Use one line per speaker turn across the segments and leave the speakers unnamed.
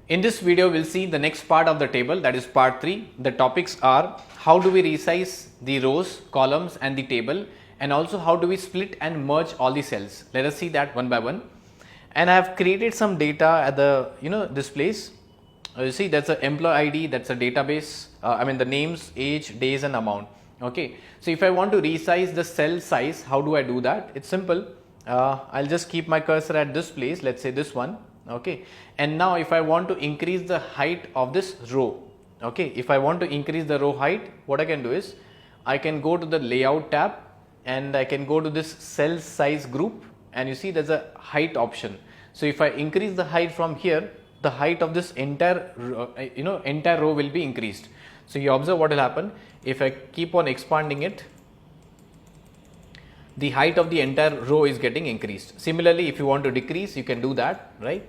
In this video, we'll see the next part of the table, that is part 3. The topics are how do we resize the rows, columns and the table, and also how do we split and merge all the cells. Let us see that one by one. And I have created some data at the this place. You see that's an employee ID, that's a database, the names, age, days and amount. Okay, so if I want to resize the cell size, how do I do that? It's simple. I'll just keep my cursor at this place, let's say this one. Okay, and now if I want to increase the height of this row, okay, if I want to increase the row height, what I can do is I can go to the layout tab and I can go to this cell size group, and you see there's a height option. So if I increase the height from here, the height of this entire entire row will be increased. So you observe what will happen if I keep on expanding it, the height of the entire row is getting increased. Similarly, if you want to decrease, you can do that, right?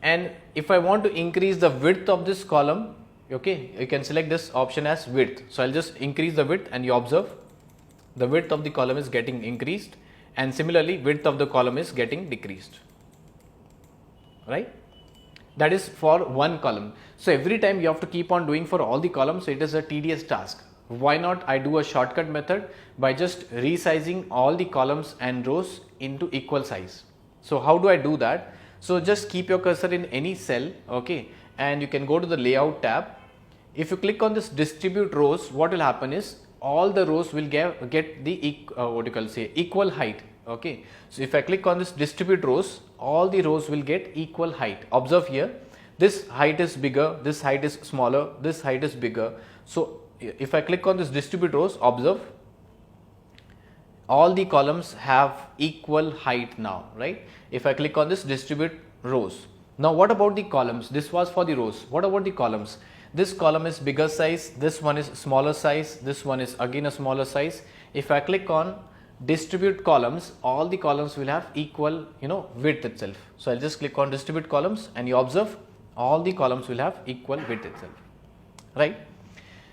And if I want to increase the width of this column, okay, you can select this option as width. So I'll just increase the width, and you observe the width of the column is getting increased, and similarly width of the column is getting decreased, right? That is for one column. So every time you have to keep on doing for all the columns, so it is a tedious task. Why not I do a shortcut method by just resizing all the columns and rows into equal size. So how do I do that? So just keep your cursor in any cell, okay, and you can go to the layout tab. If you click on this distribute rows, what will happen is all the rows will get the equal height. Okay, so if I click on this distribute rows, all the rows will get equal height. Observe here, this height is bigger, this height is smaller, this height is bigger. So if I click on this distribute rows, observe all the columns have equal height now, right? If I click on this distribute rows, now what about the columns? This was for the rows. What about the columns? This column is bigger size, this one is smaller size, this one is again a smaller size. If I click on distribute columns, all the columns will have equal width itself. So I'll just click on distribute columns, and you observe all the columns will have equal width itself, right?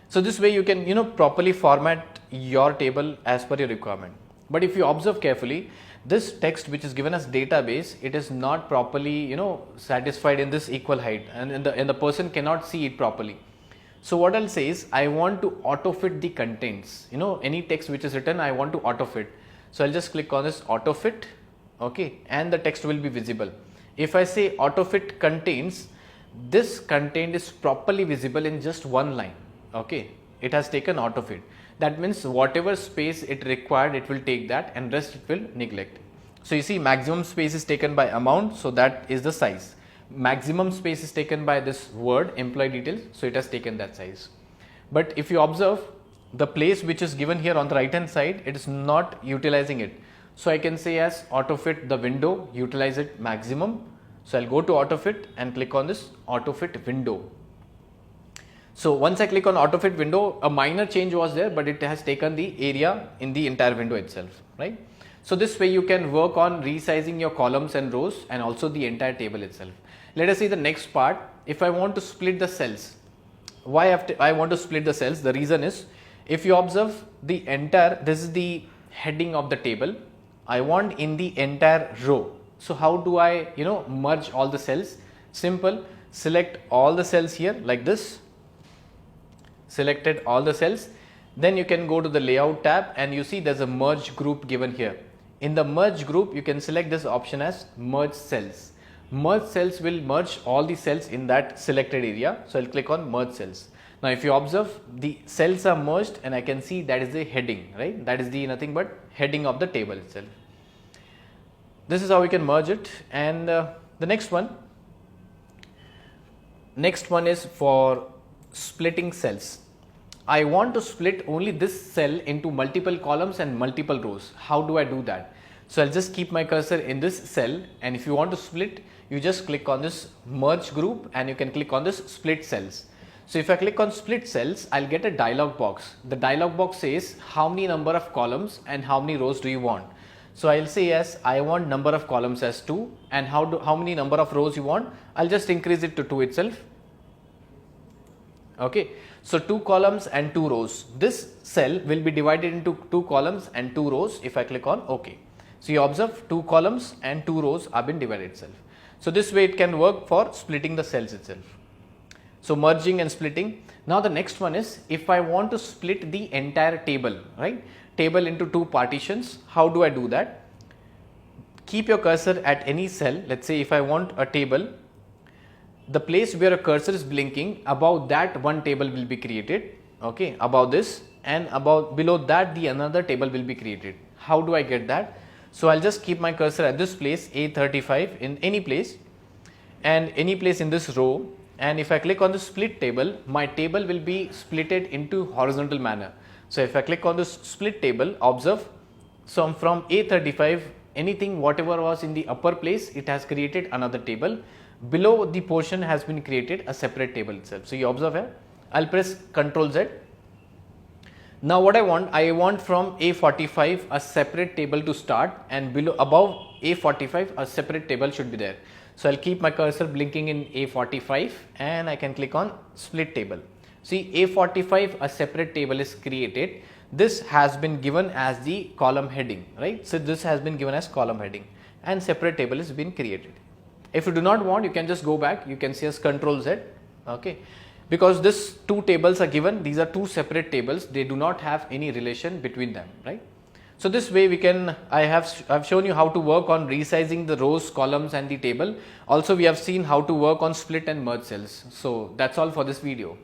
So this way you can properly format your table as per your requirement. But if you observe carefully, this text which is given as database, it is not properly satisfied in this equal height, and the person cannot see it properly. So what I'll say is I want to auto fit the contents. Any text which is written, I want to auto fit. So I'll just click on this auto fit, okay, and the text will be visible. If I say auto fit contains, this content is properly visible in just one line. Okay, it has taken auto fit. That means whatever space it required, it will take that, and rest it will neglect. So you see maximum space is taken by amount, so that is the size. Maximum space is taken by this word employee details, so it has taken that size. But if you observe the place which is given here on the right hand side, it is not utilizing it. So I can say as auto fit the window, utilize it maximum. So I'll go to auto fit and click on this auto fit window. So once I click on auto fit window, a minor change was there, but it has taken the area in the entire window itself, right? So this way you can work on resizing your columns and rows, and also the entire table itself. Let us see the next part. If I want to split the cells, why I want to split the cells? The reason is, if you observe the entire, this is the heading of the table. I want in the entire row. So how do I merge all the cells? Simple. Select all the cells here like this. Selected all the cells, then you can go to the layout tab, and you see there's a merge group given here. In the merge group, you can select this option as merge cells. Merge cells will merge all the cells in that selected area. So I'll click on merge cells. Now if you observe, the cells are merged, and I can see that is the heading, right? That is the nothing but heading of the table itself. This is how we can merge it. And the next one is for splitting cells. I want to split only this cell into multiple columns and multiple rows. How do I do that? So I'll just keep my cursor in this cell, and if you want to split, you just click on this merge group, and you can click on this split cells. So if I click on split cells, I'll get a dialog box. The dialog box says how many number of columns and how many rows do you want. So I'll say yes, I want number of columns as 2, and how many number of rows you want. I'll just increase it to 2 itself. Okay, so 2 columns and 2 rows. This cell will be divided into 2 columns and 2 rows if I click on OK. So you observe 2 columns and 2 rows have been divided itself. So this way it can work for splitting the cells itself. So merging and splitting. Now the next one is, if I want to split the entire table, right, table into two partitions, how do I do that? Keep your cursor at any cell. Let's say if I want a table, the place where a cursor is blinking, above that one table will be created, okay, above this, and above below that the another table will be created. How do I get that? So I'll just keep my cursor at this place, A35, in any place, and any place in this row, and if I click on the split table, my table will be splitted into horizontal manner. So if I click on this split table, observe, so from A35, anything whatever was in the upper place, it has created another table. Below the portion has been created a separate table itself. So you observe here, I'll press Ctrl Z. Now what I want from A45 a separate table to start, and below above A45 a separate table should be there. So I'll keep my cursor blinking in A45 and I can click on split table. See, A45 a separate table is created. This has been given as the column heading, right? So this has been given as column heading and separate table has been created. If you do not want, you can just go back, you can see as Ctrl Z, okay. Because this two tables are given, these are two separate tables, they do not have any relation between them, right. So this way we can, I've shown you how to work on resizing the rows, columns and the table. Also we have seen how to work on split and merge cells. So that's all for this video.